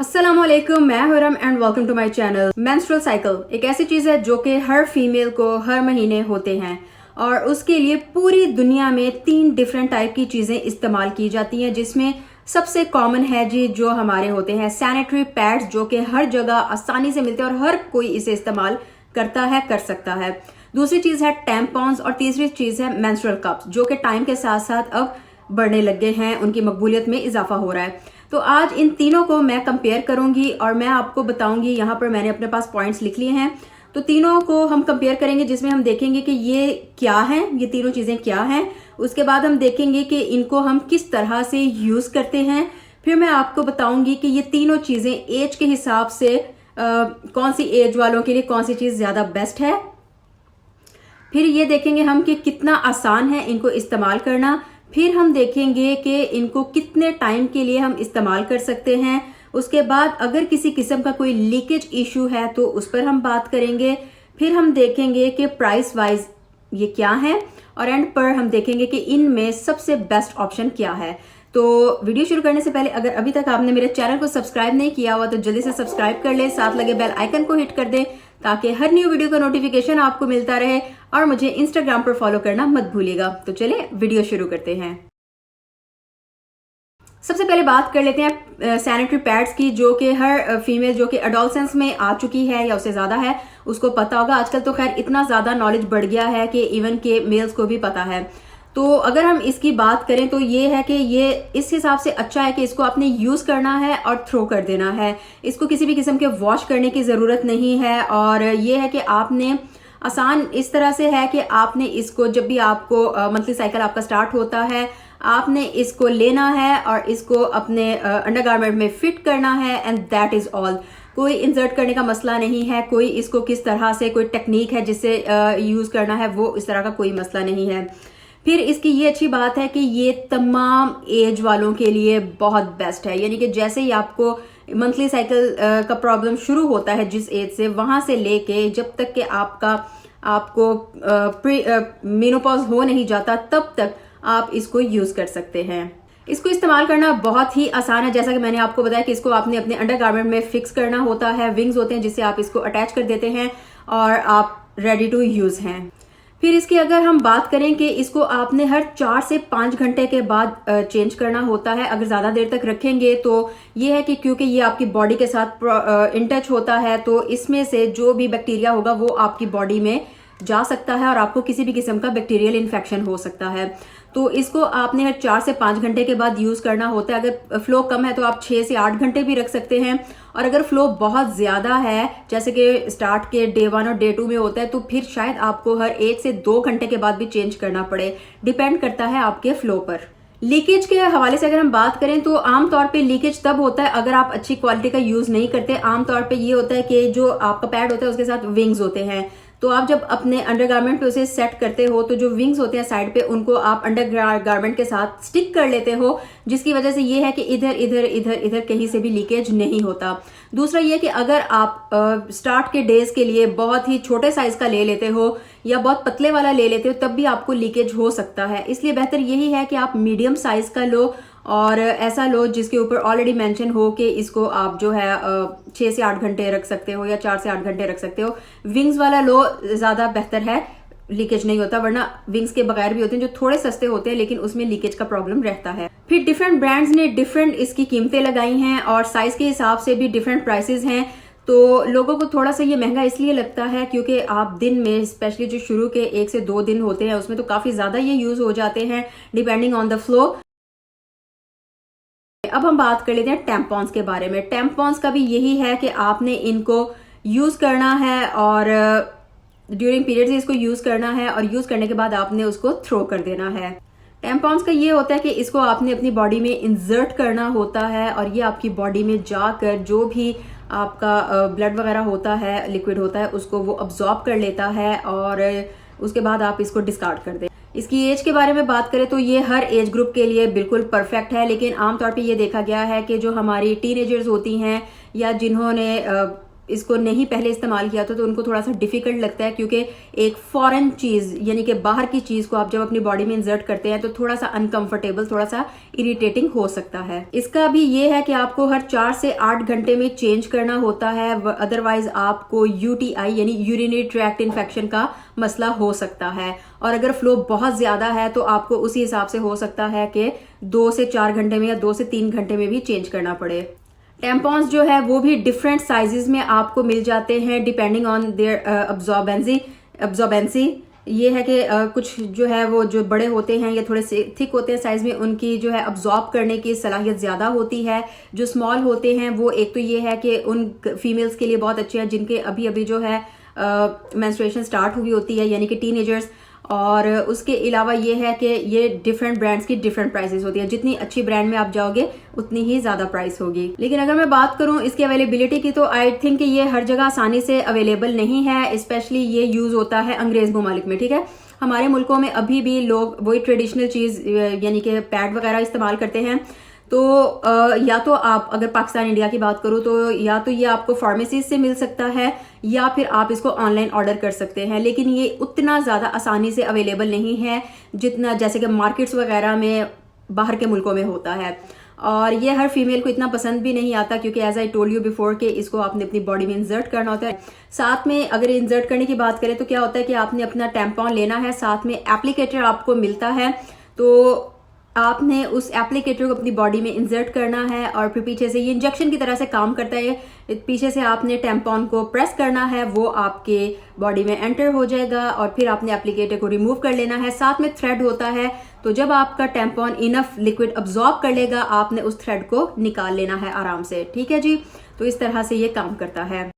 अस्सलामुअलैकुम, मैं Huram and welcome to my channel. Menstrual cycle एक ऐसी चीज है जो कि हर फीमेल को हर महीने होते हैं और उसके लिए पूरी दुनिया में 3 डिफरेंट टाइप की चीजें इस्तेमाल की जाती हैं, जिसमें सबसे कॉमन है जी जो हमारे होते हैं सैनिटरी पैड्स, जो कि हर जगह आसानी से मिलते हैं और हर कोई इसे इस्तेमाल करता है, कर सकता है। दूसरी चीज है टैम्पॉन्स और तीसरी चीज है मेंस्ट्रुअल कप्स, जो कि टाइम के साथ साथ अब बढ़ने लग गए हैं, उनकी मकबूलियत में इजाफा हो रहा है। तो आज इन तीनों को मैं कंपेयर करूंगी और मैं आपको बताऊंगी, यहाँ पर मैंने अपने पास पॉइंट्स लिख लिए हैं, तो तीनों को हम कंपेयर करेंगे, जिसमें हम देखेंगे कि ये क्या है, ये तीनों चीजें क्या हैं। उसके बाद हम देखेंगे कि इनको हम किस तरह से यूज करते हैं। फिर मैं आपको बताऊंगी कि ये तीनों चीजें एज के हिसाब से कौन सी एज वालों के लिए कौन सी चीज ज्यादा बेस्ट है। फिर ये देखेंगे हम कि कितना आसान है इनको इस्तेमाल करना। फिर हम देखेंगे कि इनको कितने टाइम के लिए हम इस्तेमाल कर सकते हैं। उसके बाद अगर किसी किस्म का कोई लीकेज इशू है तो उस पर हम बात करेंगे। फिर हम देखेंगे कि प्राइस वाइज ये क्या है और एंड पर हम देखेंगे कि इनमें सबसे बेस्ट ऑप्शन क्या है। तो वीडियो शुरू करने से पहले अगर अभी तक आपने मेरे चैनल को सब्सक्राइब नहीं किया हुआ तो जल्दी से सब्सक्राइब कर ले, साथ लगे बेल आइकन को हिट कर दें ताकि हर न्यू वीडियो का नोटिफिकेशन आपको मिलता रहे। और मुझे इंस्टाग्राम पर फॉलो करना मत भूलिएगा। तो चलिए वीडियो शुरू करते हैं। सबसे पहले बात कर लेते हैं सैनिटरी पैड्स की, जो कि हर फीमेल जो कि एडोलसेंस में आ चुकी है या उससे ज्यादा है उसको पता होगा। आजकल तो खैर इतना ज्यादा नॉलेज बढ़ गया है कि इवन के मेल्स को भी पता है। तो अगर हम इसकी बात करें तो ये है कि ये इस हिसाब से अच्छा है कि इसको आपने यूज करना है और थ्रो कर देना है। इसको किसी भी किस्म के वॉश करने की जरूरत नहीं है। और ये है कि आपने आसान इस तरह से है कि आपने इसको जब भी आपको मंथली साइकिल आपका स्टार्ट होता है, आपने इसको लेना है और इसको अपने अंडरगारमेंट में फिट करना है एंड दैट इज ऑल। कोई इंसर्ट करने का मसला नहीं है, कोई इसको किस तरह से कोई टेक्निक है जिससे यूज करना है, वो इस तरह का कोई मसला नहीं है। फिर इसकी ये अच्छी बात है कि ये तमाम एज वालों के लिए बहुत बेस्ट है, यानी कि जैसे ही आपको मंथली साइकिल का प्रॉब्लम शुरू होता है जिस एज से, वहां से लेके जब तक कि आपको मेनोपॉज हो नहीं जाता तब तक आप इसको यूज कर सकते हैं। इसको इस्तेमाल करना बहुत ही आसान है। जैसा कि मैंने आपको बताया कि इसको आपने अपने अंडरगारमेंट में फिक्स करना होता है, विंग्स होते हैं जिससे आप इसको अटैच कर देते हैं और आप रेडी टू यूज हैं। फिर इसकी अगर हम बात करें कि इसको आपने हर 4 से 5 घंटे के बाद चेंज करना होता है। अगर ज्यादा देर तक रखेंगे तो ये है कि क्योंकि ये आपकी बॉडी के साथ इन टच होता है तो इसमें से जो भी बैक्टीरिया होगा वो आपकी बॉडी में जा सकता है और आपको किसी भी किस्म का बैक्टीरियल इन्फेक्शन हो सकता है। तो इसको आपने हर 4 से 5 घंटे के बाद यूज करना होता है। अगर फ्लो कम है तो आप 6 से 8 घंटे भी रख सकते हैं, और अगर फ्लो बहुत ज्यादा है जैसे कि स्टार्ट के डे 1 और डे 2 में होता है तो फिर शायद आपको हर 1 से 2 घंटे के बाद भी चेंज करना पड़े, डिपेंड करता है आपके फ्लो पर। लीकेज के हवाले से अगर हम बात करें तो आमतौर पे लीकेज तब होता है अगर आप अच्छी क्वालिटी का यूज नहीं करते। आमतौर पे ये होता है कि जो आपका पैड होता है उसके साथ विंग्स होते हैं, तो आप जब अपने अंडरगारमेंट पे उसे सेट करते हो तो जो विंग्स होते हैं साइड पे उनको आप अंडरगारमेंट के साथ स्टिक कर लेते हो, जिसकी वजह से ये है कि इधर इधर इधर इधर कहीं से भी लीकेज नहीं होता। दूसरा ये कि अगर आप स्टार्ट के डेज के लिए बहुत ही छोटे साइज का ले लेते हो या बहुत पतले वाला ले लेते हो तब भी आपको लीकेज हो सकता है। इसलिए बेहतर यही है कि आप मीडियम साइज का लो और ऐसा लो जिसके ऊपर ऑलरेडी मेंशन हो कि इसको आप जो है 6 से 8 घंटे रख सकते हो या 4 से 8 घंटे रख सकते हो। विंग्स वाला लो ज्यादा बेहतर है, लीकेज नहीं होता, वरना विंग्स के बगैर भी होते हैं जो थोड़े सस्ते होते हैं लेकिन उसमें लीकेज का प्रॉब्लम रहता है। फिर डिफरेंट ब्रांड्स ने डिफरेंट इसकी कीमतें लगाई हैं और साइज के हिसाब से भी डिफरेंट प्राइसेस हैं। तो लोगों को थोड़ा सा ये महंगा इसलिए लगता है क्योंकि आप दिन में स्पेशली जो शुरू के 1 से 2 दिन होते हैं उसमें तो काफी ज्यादा ये यूज हो जाते हैं डिपेंडिंग ऑन द फ्लो। अब हम बात कर लेते हैं टैम्पॉन्स के बारे में। टैम्पॉन्स का भी यही है कि आपने इनको यूज करना है और ड्यूरिंग पीरियड्स इसको यूज करना है और यूज करने के बाद आपने उसको थ्रो कर देना है। टैम्पॉन्स का ये होता है कि इसको आपने अपनी बॉडी में इंसर्ट करना होता है और ये आपकी बॉडी में जाकर जो भी आपका ब्लड वगैरह होता है, लिक्विड होता है, उसको वो अब्जॉर्ब कर लेता है और उसके बाद आप इसको डिस्कार्ड कर दें। इसकी एज के बारे में बात करें तो ये हर एज ग्रुप के लिए बिल्कुल परफेक्ट है, लेकिन आमतौर पे ये देखा गया है कि जो हमारी टीनेजर्स होती हैं या जिन्होंने इसको नहीं पहले इस्तेमाल किया था तो उनको थोड़ा सा डिफिकल्ट लगता है, क्योंकि एक फॉरेन चीज यानी कि बाहर की चीज को आप जब अपनी बॉडी में इंसर्ट करते हैं तो थोड़ा सा अनकंफर्टेबल, थोड़ा सा इरिटेटिंग हो सकता है। इसका भी ये है कि आपको हर 4 से 8 घंटे में चेंज करना होता है, अदरवाइज आपको यूटीआई यानी यूरिनरी ट्रैक्ट इन्फेक्शन का मसला हो सकता है। और अगर फ्लो बहुत ज्यादा है तो आपको उसी हिसाब से हो सकता है कि 2 से 4 घंटे में या 2 से 3 घंटे में भी चेंज करना पड़े। टेम्पॉन्स जो है वो भी डिफरेंट साइजेस में आपको मिल जाते हैं डिपेंडिंग ऑन देयर अब्जॉर्बेंसी। ये है कि कुछ जो है वो जो बड़े होते हैं या थोड़े से थिक होते हैं साइज में, उनकी जो है अब्जॉर्ब करने की सलाहियत ज़्यादा होती है। जो स्मॉल होते हैं वो एक तो ये है कि उन फीमेल्स के लिए बहुत अच्छे हैं जिनके अभी अभी जो है मेंस्ट्रुएशन स्टार्ट हुई होती है, यानी कि टीनेजर्स। और उसके अलावा ये है कि ये डिफरेंट ब्रांड्स की डिफरेंट प्राइसेस होती है, जितनी अच्छी ब्रांड में आप जाओगे उतनी ही ज्यादा प्राइस होगी। लेकिन अगर मैं बात करूं इसकी अवेलेबिलिटी की तो आई थिंक कि ये हर जगह आसानी से अवेलेबल नहीं है, स्पेशली ये यूज होता है अंग्रेज ममालिक में, ठीक है। हमारे मुल्कों में अभी भी लोग वही ट्रेडिशनल चीज यानी कि पैड वगैरह इस्तेमाल करते हैं। तो या तो आप अगर पाकिस्तान इंडिया की बात करूं तो या तो ये आपको फार्मेसी से मिल सकता है या फिर आप इसको ऑनलाइन ऑर्डर कर सकते हैं, लेकिन ये उतना ज़्यादा आसानी से अवेलेबल नहीं है जितना जैसे कि मार्केट्स वगैरह में बाहर के मुल्कों में होता है। और ये हर फीमेल को इतना पसंद भी नहीं आता, क्योंकि as I told you before कि इसको आपने अपनी बॉडी में इंसर्ट करना होता है। साथ में अगर इंसर्ट करने की बात करें तो क्या होता है कि आपने अपना टैम्पॉन लेना है, साथ में एप्लीकेटर आपको मिलता है, तो आपने उस एप्लीकेटर को अपनी बॉडी में इंसर्ट करना है और फिर पीछे से ये इंजेक्शन की तरह से काम करता है। पीछे से आपने टैम्पॉन को प्रेस करना है, वो आपके बॉडी में एंटर हो जाएगा और फिर आपने एप्लीकेटर को रिमूव कर लेना है। साथ में थ्रेड होता है, तो जब आपका टैम्पॉन इनफ लिक्विड अब्सॉर्ब कर लेगा आपने उस थ्रेड को निकाल लेना है आराम से, ठीक है जी। तो इस तरह से ये काम करता है।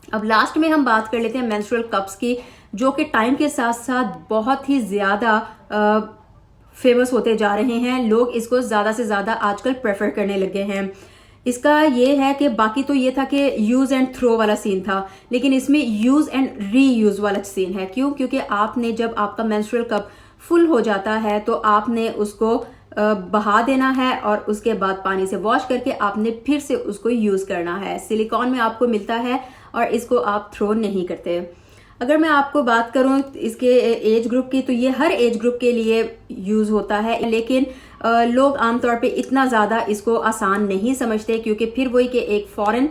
अब लास्ट में हम बात कर लेते हैं मेंस्ट्रुअल कप्स की, जो कि टाइम के साथ साथ बहुत ही ज्यादा फेमस होते जा रहे हैं। लोग इसको ज्यादा से ज्यादा आजकल प्रेफर करने लगे हैं। इसका ये है कि बाकी तो ये था कि यूज एंड थ्रो वाला सीन था, लेकिन इसमें यूज एंड रीयूज वाला सीन है। क्यों? क्योंकि आपने जब आपका मेंस्ट्रुअल कप फुल हो जाता है तो आपने उसको बहा देना है और उसके बाद पानी से वॉश करके आपने फिर से उसको यूज करना है। सिलिकॉन में आपको मिलता है और इसको आप थ्रो नहीं करते। अगर मैं आपको बात करूं इसके एज ग्रुप की, तो ये हर एज ग्रुप के लिए यूज होता है, लेकिन लोग आमतौर पे इतना ज्यादा इसको आसान नहीं समझते, क्योंकि फिर वही कि एक फॉरेन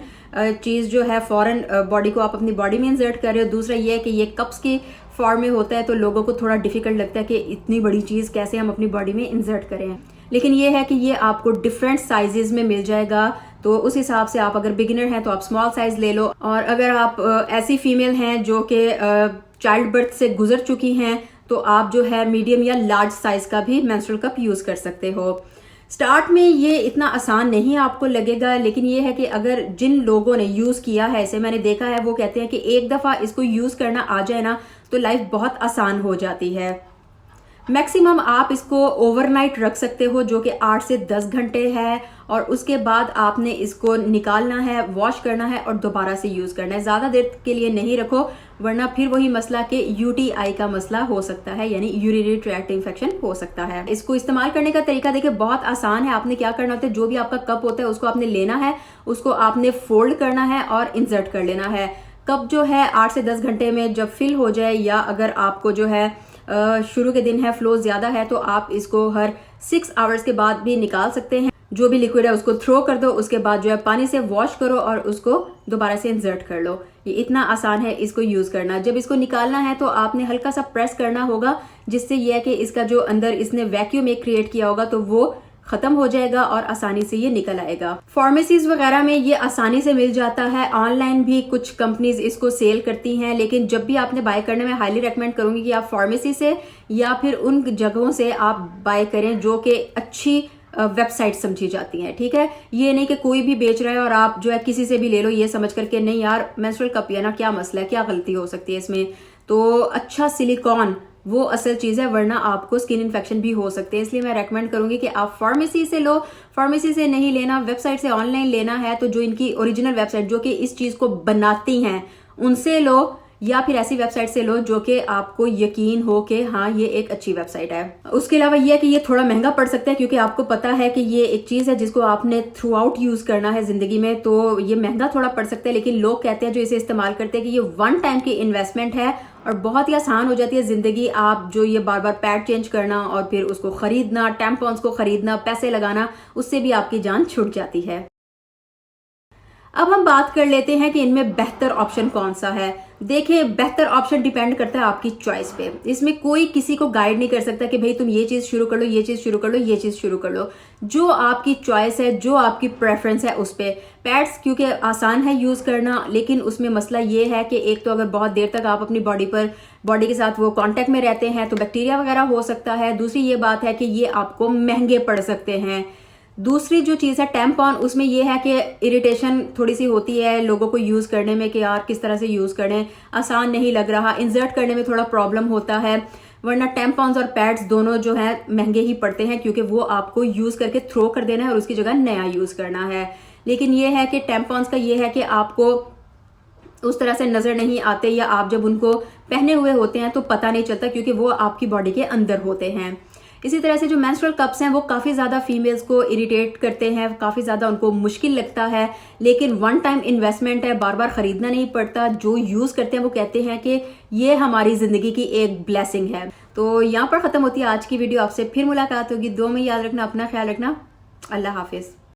चीज जो है, फॉरेन बॉडी को आप अपनी बॉडी में इंसर्ट कर रहे हो। दूसरा ये है कि ये कप्स की फॉर्म में होता है, तो लोगों को थोड़ा डिफिकल्ट लगता है कि इतनी बड़ी चीज कैसे हम अपनी बॉडी में इंसर्ट करें। लेकिन ये है कि ये आपको डिफरेंट साइजेस में मिल जाएगा, तो उस हिसाब से आप अगर बिगिनर हैं तो आप स्मॉल साइज ले लो, और अगर आप ऐसी फीमेल हैं जो कि चाइल्ड बर्थ से गुजर चुकी हैं तो आप जो है मीडियम या लार्ज साइज का भी मेंस्ट्रुअल कप यूज कर सकते हो। स्टार्ट में ये इतना आसान नहीं आपको लगेगा, लेकिन ये है कि अगर जिन लोगों ने यूज किया है इसे, मैंने देखा है, वो कहते हैं कि एक दफा इसको यूज करना आ जाए ना तो लाइफ बहुत आसान हो जाती है। मैक्सिमम आप इसको ओवरनाइट रख सकते हो, जो कि 8 से 10 घंटे है, और उसके बाद आपने इसको निकालना है, वॉश करना है और दोबारा से यूज करना है। ज्यादा देर के लिए नहीं रखो, वरना फिर वही मसला कि यूटीआई का मसला हो सकता है, यानी यूरिनरी ट्रैक्ट इन्फेक्शन हो सकता है। इसको इस्तेमाल करने का तरीका देखिए बहुत आसान है। आपने क्या करना होता है, जो भी आपका कप होता है उसको आपने लेना है, उसको आपने फोल्ड करना है और इंसर्ट कर लेना है। कप जो है 8 से 10 घंटे में जब फिल हो जाए, या अगर आपको जो है शुरू के दिन है फ्लो ज्यादा है, तो आप इसको हर 6 आवर्स के बाद भी निकाल सकते हैं। जो भी लिक्विड है उसको थ्रो कर दो, उसके बाद जो है पानी से वॉश करो और उसको दोबारा से इंसर्ट कर लो। ये इतना आसान है इसको यूज करना। जब इसको निकालना है तो आपने हल्का सा प्रेस करना होगा, जिससे यह है कि इसका जो अंदर इसने वैक्यूम एक क्रिएट किया होगा तो वो खत्म हो जाएगा और आसानी से ये निकल आएगा। फार्मेसीज वगैरह में ये आसानी से मिल जाता है, ऑनलाइन भी कुछ कंपनीज इसको सेल करती हैं, लेकिन जब भी आपने बाय करने में हाईली रेकमेंड करूंगी कि आप फार्मेसी से या फिर उन जगहों से आप बाय करें जो कि अच्छी वेबसाइट समझी जाती हैं, ठीक है। ये नहीं कि कोई भी बेच रहा है और आप जो है किसी से भी ले लो ये समझ करके नहीं यार मेंस्ट्रुअल कप है ना, क्या मसला है, क्या गलती हो सकती है इसमें। तो अच्छा सिलिकॉन वो असल चीज है, वरना आपको स्किन इन्फेक्शन भी हो सकते हैं। इसलिए मैं रेकमेंड करूंगी कि आप फार्मेसी से लो। फार्मेसी से नहीं लेना, वेबसाइट से ऑनलाइन लेना है तो जो इनकी ओरिजिनल वेबसाइट जो कि इस चीज को बनाती हैं उनसे लो, या फिर ऐसी वेबसाइट से लो जो कि आपको यकीन हो कि हाँ ये एक अच्छी वेबसाइट है। उसके अलावा ये है कि ये थोड़ा महंगा पड़ सकता है, क्योंकि आपको पता है कि ये एक चीज है जिसको आपने थ्रू आउट यूज करना है जिंदगी में, तो ये महंगा थोड़ा पड़ सकता है। लेकिन लोग कहते हैं जो इसे इस्तेमाल करते हैं कि ये वन टाइम की इन्वेस्टमेंट है और बहुत ही आसान हो जाती है जिंदगी। आप जो ये बार बार पैड चेंज करना और फिर उसको खरीदना, टैम्पॉन्स को खरीदना, पैसे लगाना, उससे भी आपकी जान छूट जाती है। अब हम बात कर लेते हैं कि इनमें बेहतर ऑप्शन कौन सा है। देखिए, बेहतर ऑप्शन डिपेंड करता है आपकी चॉइस पे। इसमें कोई किसी को गाइड नहीं कर सकता कि भाई तुम ये चीज शुरू कर लो, ये चीज शुरू कर लो, ये चीज शुरू कर लो। जो आपकी चॉइस है, जो आपकी प्रेफरेंस है उस पे। पैड्स क्योंकि आसान है यूज करना, लेकिन उसमें मसला ये है कि एक तो अगर बहुत देर तक आप अपनी बॉडी के साथ वो कांटेक्ट में रहते हैं तो बैक्टीरिया वगैरह हो सकता है। दूसरी ये बात है कि ये आपको महंगे पड़ सकते हैं। दूसरी जो चीज है टैम्पॉन, उसमें यह है कि इरिटेशन थोड़ी सी होती है लोगों को यूज करने में कि यार किस तरह से यूज करें, आसान नहीं लग रहा, इंसर्ट करने में थोड़ा प्रॉब्लम होता है। वरना टैम्पॉन्स और पैड्स दोनों जो है महंगे ही पड़ते हैं, क्योंकि वो आपको यूज करके थ्रो कर देना है और उसकी जगह नया यूज करना है। लेकिन ये है कि टैम्पॉन्स का ये है कि आपको उस तरह से नजर नहीं आते, या आप जब उनको पहने हुए होते हैं तो पता नहीं चलता, क्योंकि वो आपकी बॉडी के अंदर होते हैं। इसी तरह से जो मेंस्ट्रुअल कप्स हैं वो काफ़ी ज़्यादा फीमेल्स को इरिटेट करते हैं, काफ़ी ज़्यादा उनको मुश्किल लगता है। लेकिन वन टाइम इन्वेस्टमेंट है, बार बार ख़रीदना नहीं पड़ता। जो यूज़ करते हैं वो कहते हैं कि ये हमारी ज़िंदगी की एक ब्लेसिंग है। तो यहाँ पर ख़त्म होती है आज की वीडियो। आपसे फिर मुलाकात होगी। दुआ में याद रखना, अपना ख्याल रखना। अल्लाह हाफिज़।